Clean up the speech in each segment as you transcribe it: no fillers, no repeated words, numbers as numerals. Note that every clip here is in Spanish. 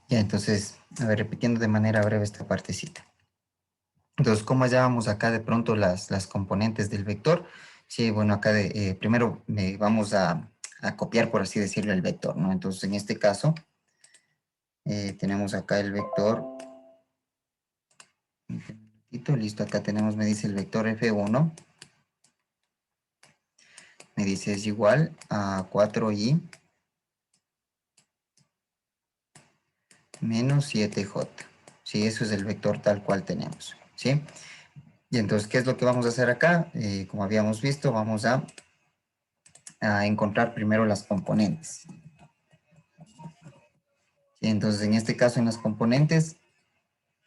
Ya, entonces, a ver, repitiendo de manera breve esta partecita. Entonces, ¿cómo hallábamos acá de pronto las componentes del vector? Sí, bueno, acá primero vamos a copiar, por así decirlo, el vector, ¿no? Entonces, en este caso, tenemos acá el vector. Un minutito, listo, acá tenemos, me dice el vector F1, me dice es igual a 4i menos 7j. Sí, eso es el vector tal cual tenemos, ¿sí? Y entonces, ¿qué es lo que vamos a hacer acá? Como habíamos visto, vamos a encontrar primero las componentes. ¿Sí? Entonces, en este caso, en las componentes,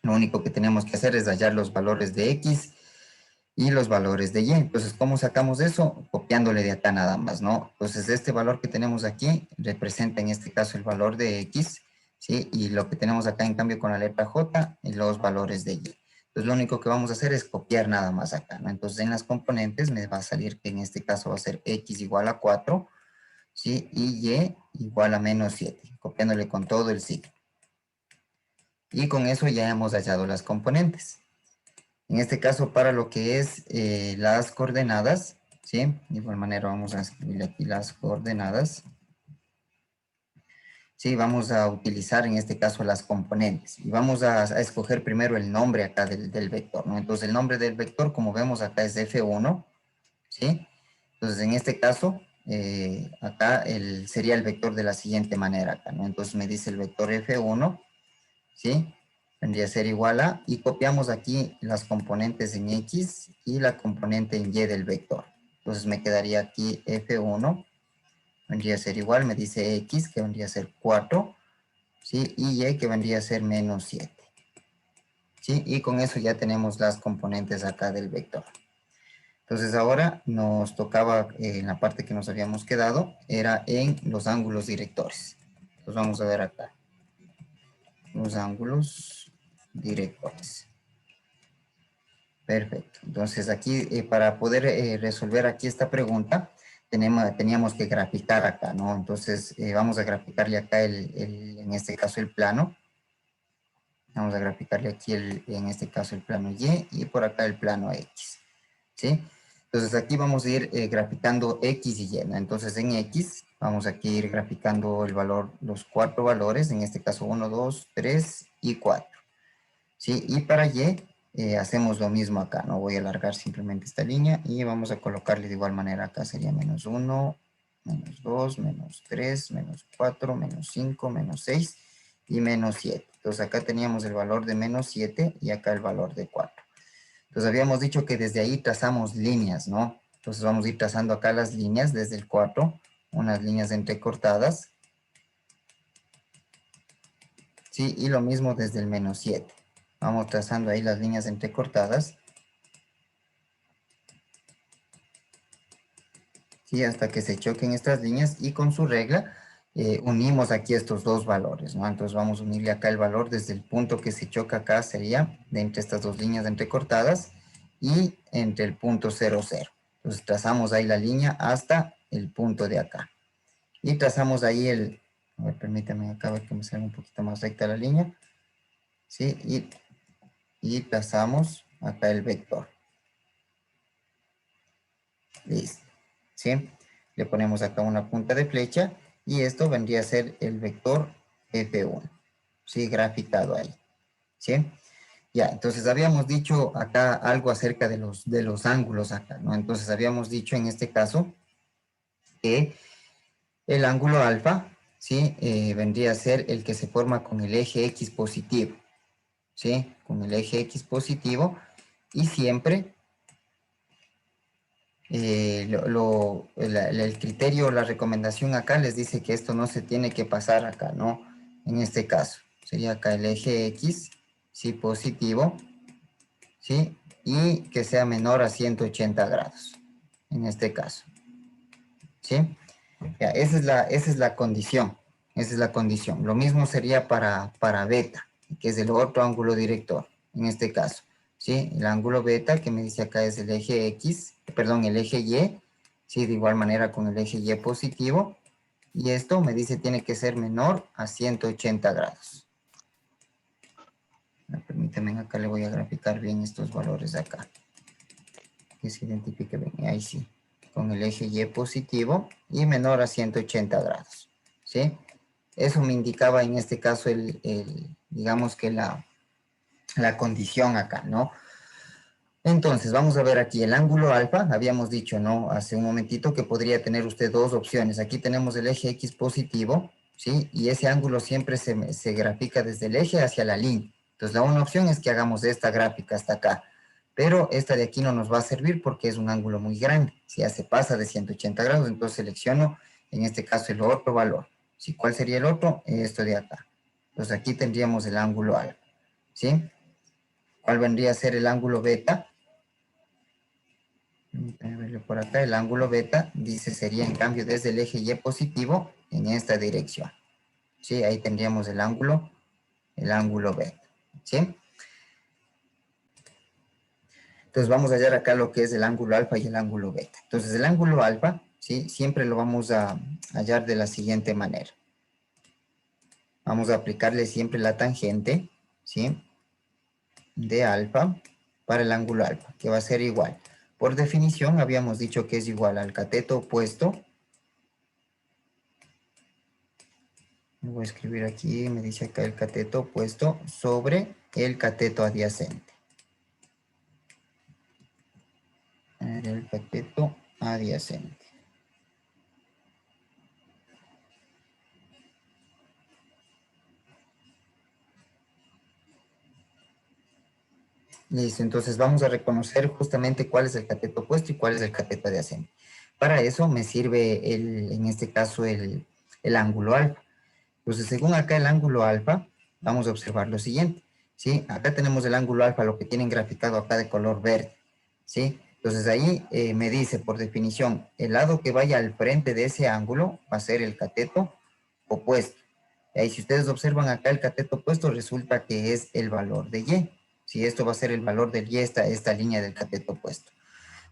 lo único que tenemos que hacer es hallar los valores de x y los valores de y. Entonces, ¿cómo sacamos eso? Copiándole de acá nada más, ¿no? Entonces, este valor que tenemos aquí representa en este caso el valor de x, ¿sí? Y lo que tenemos acá en cambio con la letra j, los valores de y. Entonces, lo único que vamos a hacer es copiar nada más acá, ¿no? Entonces, en las componentes me va a salir que en este caso va a ser x igual a 4, ¿sí? Y y igual a menos 7, copiándole con todo el signo. Y con eso ya hemos hallado las componentes. En este caso, para lo que es las coordenadas, ¿sí? De igual manera vamos a escribir aquí las coordenadas. Sí, vamos a utilizar en este caso las componentes. Y vamos a escoger primero el nombre acá del vector, ¿no? Entonces, el nombre del vector, como vemos acá, es F1, ¿sí? Entonces, en este caso, acá sería el vector de la siguiente manera acá, ¿no? Entonces, me dice el vector F1, ¿sí? Vendría a ser igual a, y copiamos aquí las componentes en X y la componente en Y del vector. Entonces me quedaría aquí F1, vendría a ser igual, me dice X, que vendría a ser 4, ¿sí? Y Y, que vendría a ser menos 7, ¿sí? Y con eso ya tenemos las componentes acá del vector. Entonces ahora nos tocaba, en la parte que nos habíamos quedado, era en los ángulos directores. Entonces vamos a ver acá, los ángulos directores. Perfecto. Entonces aquí, para poder resolver aquí esta pregunta, teníamos que graficar acá, ¿no? Entonces vamos a graficarle acá en este caso el plano. Vamos a graficarle aquí en este caso el plano Y por acá el plano X, ¿sí? Entonces aquí vamos a ir graficando X y Y, ¿no? Entonces en X vamos aquí a ir graficando el valor, los 4 valores, en este caso 1, 2, 3 y 4. ¿Sí? Y para Y hacemos lo mismo acá, ¿no? Voy a alargar simplemente esta línea y vamos a colocarle de igual manera acá sería menos 1, menos 2, menos 3, menos 4, menos 5, menos 6 y menos 7. Entonces acá teníamos el valor de menos 7 y acá el valor de 4. Entonces habíamos dicho que desde ahí trazamos líneas, ¿no? Entonces vamos a ir trazando acá las líneas desde el 4, unas líneas entrecortadas, ¿sí? Y lo mismo desde el menos 7. Vamos trazando ahí las líneas entrecortadas, ¿sí? Hasta que se choquen estas líneas y con su regla unimos aquí estos dos valores, ¿no? Entonces vamos a unirle acá el valor desde el punto que se choca acá sería de entre estas dos líneas entrecortadas y entre el punto 0, 0. Entonces trazamos ahí la línea hasta el punto de acá. Y trazamos ahí a ver, permítame acá ver que me salga un poquito más recta la línea, ¿sí? Y trazamos acá el vector. Listo, ¿sí? Le ponemos acá una punta de flecha y esto vendría a ser el vector F1, ¿sí? Graficado ahí, ¿sí? Ya, entonces habíamos dicho acá algo acerca de los ángulos acá, ¿no? Entonces habíamos dicho en este caso que el ángulo alfa, ¿sí? Vendría a ser el que se forma con el eje X positivo, ¿sí? Con el eje X positivo y siempre el criterio, la recomendación acá les dice que esto no se tiene que pasar acá, ¿no? En este caso, sería acá el eje X, sí, positivo, ¿sí? Y que sea menor a 180 grados, en este caso, ¿sí? Ya, esa es la condición, esa es la condición. Lo mismo sería para beta, que es el otro ángulo director, en este caso, ¿sí? El ángulo beta que me dice acá es el eje X, perdón, el eje Y, ¿sí? De igual manera con el eje Y positivo, y esto me dice tiene que ser menor a 180 grados. Permítanme, acá le voy a graficar bien estos valores de acá. Que se identifique bien, ahí sí. Con el eje Y positivo y menor a 180 grados, ¿sí? Eso me indicaba en este caso digamos que la condición acá, ¿no? Entonces, vamos a ver aquí el ángulo alfa. Habíamos dicho, ¿no? Hace un momentito que podría tener usted dos opciones. Aquí tenemos el eje X positivo, ¿sí? Y ese ángulo siempre se grafica desde el eje hacia la línea. Entonces, la una opción es que hagamos esta gráfica hasta acá. Pero esta de aquí no nos va a servir porque es un ángulo muy grande. Si ya se pasa de 180 grados, entonces selecciono, en este caso, el otro valor. ¿Sí? ¿Cuál sería el otro? Esto de acá. Entonces, aquí tendríamos el ángulo alfa, ¿sí? ¿Cuál vendría a ser el ángulo beta? Verlo por acá, el ángulo beta, dice, sería en cambio desde el eje Y positivo en esta dirección. ¿Sí? Ahí tendríamos el ángulo beta. ¿Sí? Entonces vamos a hallar acá lo que es el ángulo alfa y el ángulo beta. Entonces el ángulo alfa, ¿sí? Siempre lo vamos a hallar de la siguiente manera. Vamos a aplicarle siempre la tangente, ¿sí? De alfa para el ángulo alfa, que va a ser igual. Por definición habíamos dicho que es igual al cateto opuesto. Voy a escribir aquí, me dice acá el cateto opuesto sobre el cateto adyacente. El cateto adyacente. Listo, entonces vamos a reconocer justamente cuál es el cateto opuesto y cuál es el cateto adyacente. Para eso me sirve, en este caso, el ángulo alfa. Entonces, según acá el ángulo alfa, vamos a observar lo siguiente, ¿sí? Acá tenemos el ángulo alfa, lo que tienen graficado acá de color verde, ¿sí? Entonces ahí me dice, por definición, el lado que vaya al frente de ese ángulo va a ser el cateto opuesto. Y ahí, si ustedes observan acá el cateto opuesto, resulta que es el valor de Y. Si esto va a ser el valor del Y, esta línea del cateto opuesto.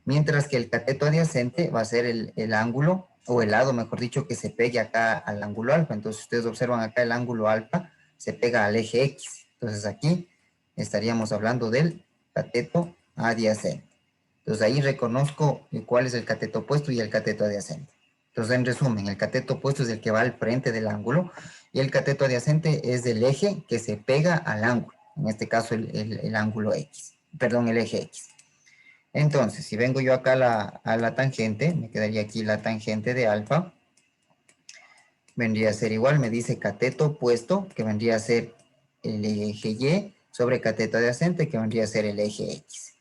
Mientras que el cateto adyacente va a ser el ángulo, o el lado, mejor dicho, que se pegue acá al ángulo alfa. Entonces, ustedes observan acá el ángulo alfa se pega al eje X. Entonces, aquí estaríamos hablando del cateto adyacente. Entonces, ahí reconozco cuál es el cateto opuesto y el cateto adyacente. Entonces, en resumen, el cateto opuesto es el que va al frente del ángulo y el cateto adyacente es del eje que se pega al ángulo. En este caso, el ángulo X. Perdón, el eje X. Entonces, si vengo yo acá a la tangente, me quedaría aquí la tangente de alfa. Vendría a ser igual, me dice cateto opuesto, que vendría a ser el eje Y, sobre cateto adyacente, que vendría a ser el eje X.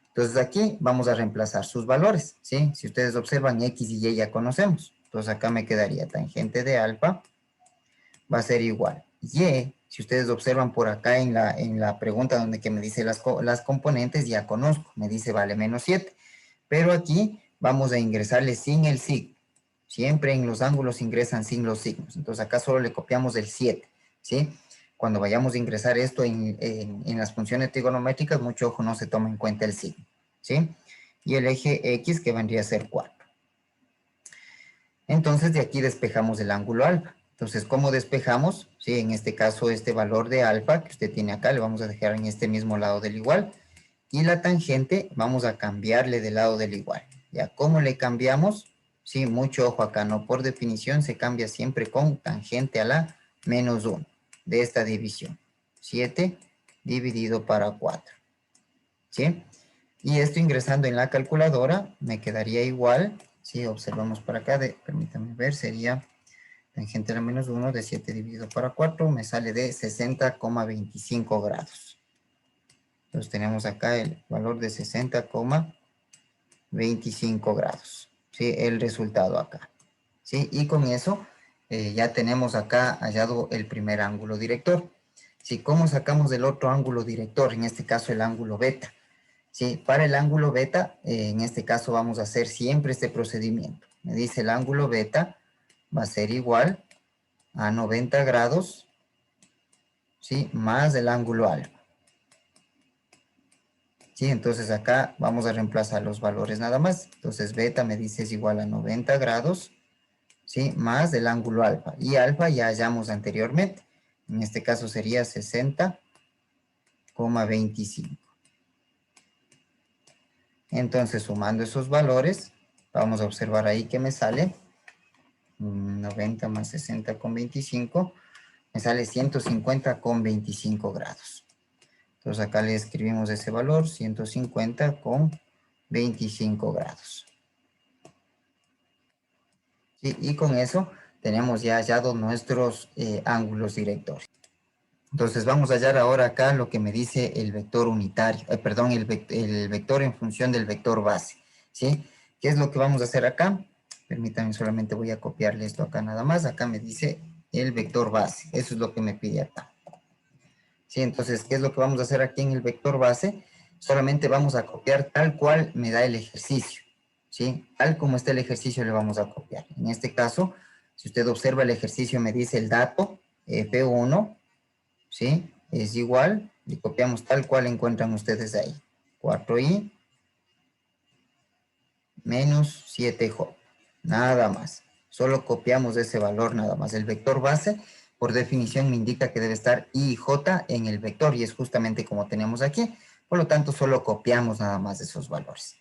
Entonces aquí vamos a reemplazar sus valores, ¿sí? Si ustedes observan, X y Y ya conocemos. Entonces acá me quedaría tangente de alfa, va a ser igual. Y, si ustedes observan por acá en la pregunta donde que me dice las componentes, ya conozco, me dice vale menos 7. Pero aquí vamos a ingresarle sin el signo. Siempre en los ángulos ingresan sin los signos. Entonces acá solo le copiamos el 7, ¿sí? Cuando vayamos a ingresar esto en las funciones trigonométricas, mucho ojo, no se toma en cuenta el signo, ¿sí? Y el eje X, que vendría a ser 4. Entonces de aquí despejamos el ángulo alfa. Entonces, ¿cómo despejamos? Sí, en este caso, este valor de alfa que usted tiene acá, le vamos a dejar en este mismo lado del igual. Y la tangente, vamos a cambiarle del lado del igual. ¿Ya? ¿Cómo le cambiamos? Sí, mucho ojo acá, ¿no? Por definición se cambia siempre con tangente a la menos 1 de esta división. 7 dividido para 4. ¿Sí? Y esto ingresando en la calculadora me quedaría igual. Si observamos por acá, permítanme ver, sería tangente a la menos 1 de 7 dividido para 4, me sale de 60,25 grados. Entonces tenemos acá el valor de 60,25 grados. ¿Sí? El resultado acá. ¿Sí? Y con eso ya tenemos acá hallado el primer ángulo director. ¿Sí? ¿Cómo sacamos del otro ángulo director? En este caso el ángulo beta. ¿Sí? Para el ángulo beta, en este caso vamos a hacer siempre este procedimiento. Me dice el ángulo beta va a ser igual a 90 grados, ¿sí? Más el ángulo alfa. ¿Sí? Entonces acá vamos a reemplazar los valores nada más. Entonces beta me dice es igual a 90 grados, ¿sí? Más el ángulo alfa. Y alfa ya hallamos anteriormente. En este caso sería 60 25. Entonces, sumando esos valores, vamos a observar ahí que me sale 90 más 60,25, me sale 150,25 grados. Entonces, acá le escribimos ese valor, 150,25 grados. ¿Sí? Y con eso tenemos ya hallados nuestros ángulos directores. Entonces vamos a hallar ahora acá lo que me dice el vector unitario, perdón, el vector en función del vector base, ¿sí? ¿Qué es lo que vamos a hacer acá? Permítanme, solamente voy a copiarle esto acá nada más. Acá me dice el vector base, eso es lo que me pide acá. ¿Sí? Entonces, ¿qué es lo que vamos a hacer aquí en el vector base? Solamente vamos a copiar tal cual me da el ejercicio, ¿sí? Tal como está el ejercicio le vamos a copiar. En este caso, si usted observa el ejercicio, me dice el dato F1, ¿sí? Es igual, y copiamos tal cual encuentran ustedes ahí. 4i menos 7j. Nada más. Solo copiamos ese valor nada más. El vector base, por definición, me indica que debe estar i y j en el vector, y es justamente como tenemos aquí. Por lo tanto, solo copiamos nada más esos valores.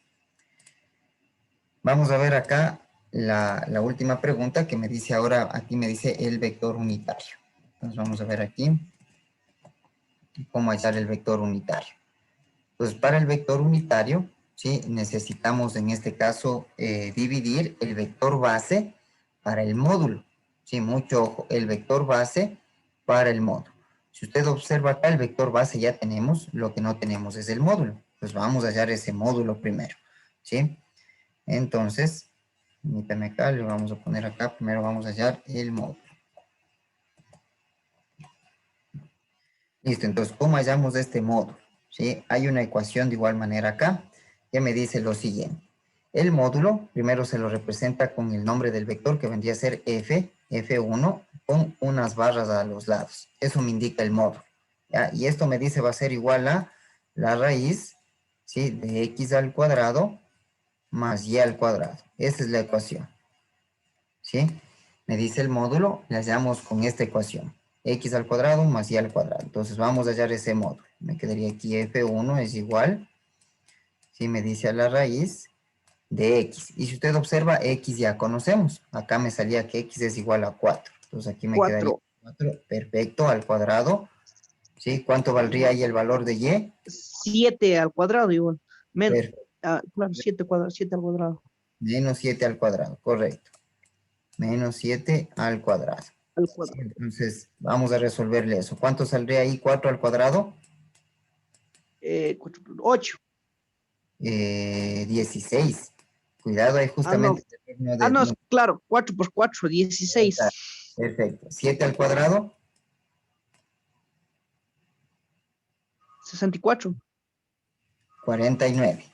Vamos a ver acá la última pregunta que me dice ahora, aquí me dice el vector unitario. Entonces vamos a ver aquí cómo hallar el vector unitario. Pues para el vector unitario, ¿sí? Necesitamos en este caso dividir el vector base para el módulo. Sí, mucho ojo, el vector base para el módulo. Si usted observa acá, el vector base ya tenemos, lo que no tenemos es el módulo. Pues vamos a hallar ese módulo primero, ¿sí? Entonces, permítame acá, le vamos a poner acá, primero vamos a hallar el módulo. Listo, entonces, ¿cómo hallamos este módulo? ¿Sí? Hay una ecuación de igual manera acá que me dice lo siguiente. El módulo, primero se lo representa con el nombre del vector que vendría a ser F1, con unas barras a los lados. Eso me indica el módulo, ¿ya? Y esto me dice va a ser igual a la raíz, ¿sí? De x al cuadrado más y al cuadrado. Esa es la ecuación, ¿sí? Me dice el módulo, le hallamos con esta ecuación. X al cuadrado más y al cuadrado. Entonces vamos a hallar ese módulo. Me quedaría aquí F1 es igual, ¿sí? Me dice a la raíz de X. Y si usted observa, X ya conocemos. Acá me salía que X es igual a 4. Entonces aquí me quedaría 4. 4, perfecto, al cuadrado. ¿Sí? ¿Cuánto valdría ahí el valor de Y? 7 al cuadrado igual. Perfecto. Claro, 7 al cuadrado. Menos 7 al cuadrado, correcto. Menos 7 al cuadrado. Al Sí, cuadrado. entonces, vamos a resolverle eso. ¿Cuánto saldría ahí? 4 al cuadrado. 8. 16. Cuidado, ahí Ah, no. justamente. Ah, no, No, claro. 4 por 4, 16. perfecto. 7 al cuadrado. 64. 49.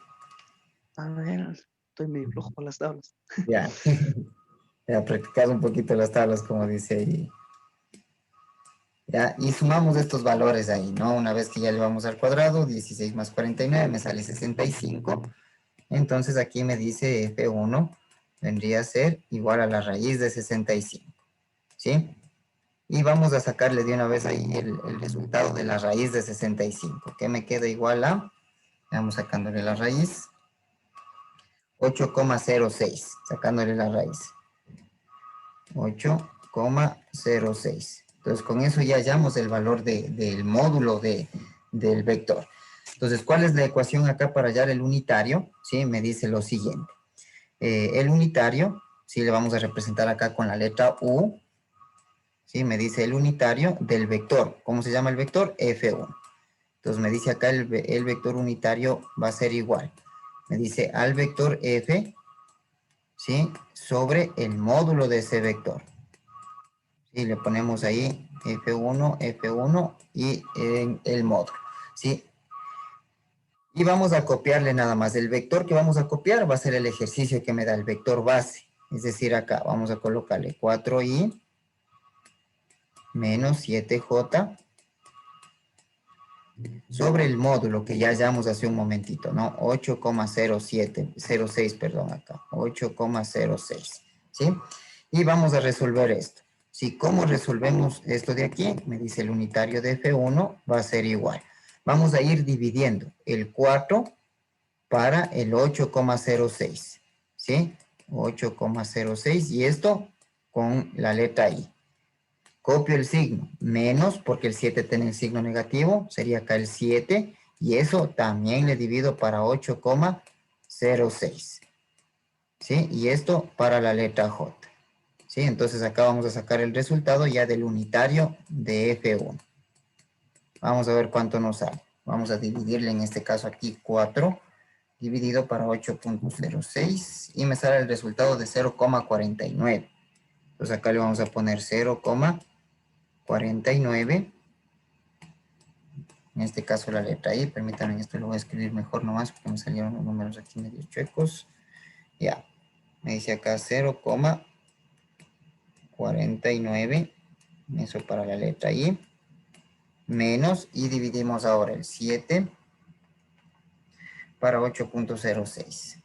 A ver, estoy medio flojo con las tablas. Ya. Ya practicar un poquito las tablas, como dice ahí. Ya, y sumamos estos valores ahí, ¿no? Una vez que ya le vamos al cuadrado, 16 más 49 me sale 65. Entonces aquí me dice F1 vendría a ser igual a la raíz de 65, ¿sí? Y vamos a sacarle de una vez ahí el resultado de la raíz de 65, que me queda igual a, vamos sacándole la raíz, 8,06, sacándole la raíz. 8,06. Entonces, con eso ya hallamos el valor del módulo del vector. Entonces, ¿cuál es la ecuación acá para hallar el unitario? Sí, me dice lo siguiente. El unitario, sí, le vamos a representar acá con la letra U. Sí, me dice el unitario del vector. ¿Cómo se llama el vector? F1. Entonces, me dice acá el vector unitario va a ser igual. Me dice al vector F, ¿sí? Sobre el módulo de ese vector. Y le ponemos ahí F1, F1 y en el módulo, ¿sí? Y vamos a copiarle nada más. El vector que vamos a copiar va a ser el ejercicio que me da el vector base. Es decir, acá vamos a colocarle 4i menos 7j sobre el módulo que ya hallamos hace un momentito, ¿no? 8,06, perdón, acá. 8,06, ¿sí? Y vamos a resolver esto. Si, ¿cómo resolvemos esto de aquí? Me dice el unitario de F1 va a ser igual. Vamos a ir dividiendo el 4 para el 8,06, ¿sí? 8,06 y esto con la letra I. Copio el signo, menos porque el 7 tiene el signo negativo, sería acá el 7 y eso también le divido para 8,06, ¿sí? Y esto para la letra J, ¿sí? Entonces acá vamos a sacar el resultado ya del unitario de F1. Vamos a ver cuánto nos sale. Vamos a dividirle en este caso aquí 4 dividido para 8,06 y me sale el resultado de 0,49. Entonces acá le vamos a poner 0,49. En este caso la letra I. Permítanme, esto lo voy a escribir mejor nomás porque me salieron los números aquí medio chuecos. Ya. Me dice acá 0,49. Eso para la letra I. Menos, y dividimos ahora el 7 para 8,06.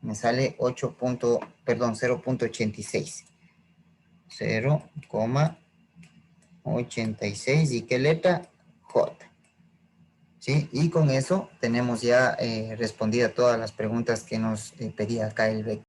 Me sale 0,86. 0,86. ¿Y qué letra? J. ¿Sí? Y con eso tenemos ya respondida todas las preguntas que nos pedía acá el vector.